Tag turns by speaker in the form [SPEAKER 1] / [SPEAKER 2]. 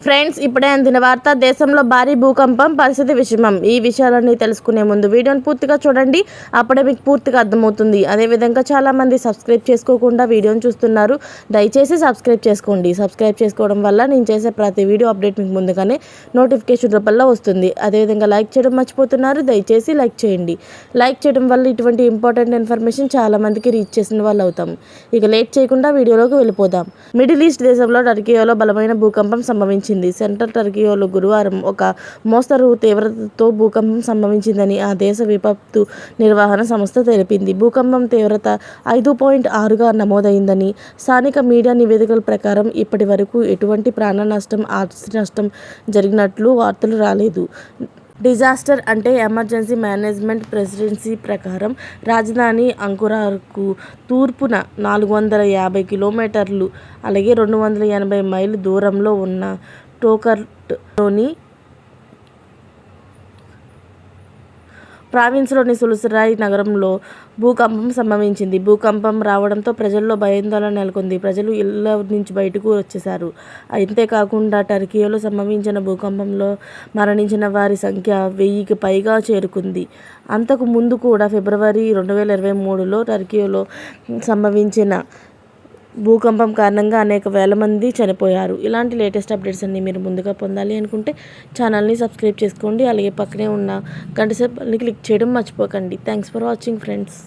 [SPEAKER 1] Friends, ఇప్పుడే అందిన వార్త. దేశంలో భారీ భూకంపం, పరిస్థితి విషమం. ఈ విషయాలన్నీ తెలుసుకునే ముందు వీడియోని పూర్తిగా చూడండి, అప్పుడే మీకు పూర్తిగా అర్థమవుతుంది. అదేవిధంగా చాలామంది సబ్స్క్రైబ్ చేసుకోకుండా వీడియోని చూస్తున్నారు. దయచేసి సబ్స్క్రైబ్ చేసుకోండి. సబ్స్క్రైబ్ చేసుకోవడం వల్ల నేను చేసే ప్రతి వీడియో అప్డేట్ మీకు ముందుగానే నోటిఫికేషన్ రూపంలో వస్తుంది. అదేవిధంగా లైక్ చేయడం మర్చిపోతున్నారు, దయచేసి లైక్ చేయండి. లైక్ చేయడం వల్ల ఇటువంటి ఇంపార్టెంట్ ఇన్ఫర్మేషన్ చాలామందికి రీచ్ చేసిన వాళ్ళు అవుతాం. ఇక లేట్ చేయకుండా వీడియోలోకి వెళ్ళిపోదాం. మిడిల్ ఈస్ట్ దేశంలో టర్కీలో బలమైన భూకంపం సంభవించింది. సెంట్రల్ టర్కీలో గురువారం ఒక మోస్తరు తీవ్రతతో భూకంపం సంభవించిందని ఆ దేశ విపత్తు నిర్వహణ సంస్థ తెలిపింది. భూకంపం తీవ్రత 5.6గా నమోదైందని స్థానిక మీడియా నివేదికల ప్రకారం ఇప్పటి వరకు ఎటువంటి ప్రాణ నష్టం, ఆస్తి నష్టం జరిగినట్లు వార్తలు రాలేదు. డిజాస్టర్ అంటే ఎమర్జెన్సీ మేనేజ్మెంట్ ప్రెసిడెన్సీ ప్రకారం రాజధాని అంకురాకు తూర్పున 450 కిలోమీటర్లు అలాగే 280 మైళ్ళు దూరంలో ఉన్న టోకర్ట్లోని ప్రావిన్స్లోని సులుసరాయ్ నగరంలో భూకంపం సంభవించింది. భూకంపం రావడంతో ప్రజల్లో భయాందోళన నెలకొంది. ప్రజలు ఇళ్ల నుంచి బయటకు వచ్చేశారు. అంతేకాకుండా టర్కీలో సంభవించిన భూకంపంలో మరణించిన వారి సంఖ్య 1000కి పైగా చేరుకుంది. అంతకు ముందు కూడా ఫిబ్రవరి 2023లో టర్కీలో సంభవించిన భూకంపం కారణంగా అనేక వేల మంది చనిపోయారు. ఇలాంటి లేటెస్ట్ అప్డేట్స్ అన్నీ మీరు ముందుగా పొందాలి అనుకుంటే ఛానల్ని సబ్స్క్రైబ్ చేసుకోండి. అలాగే పక్కనే ఉన్న గంట సింబల్ని క్లిక్ చేయడం మర్చిపోకండి. Thanks for watching friends.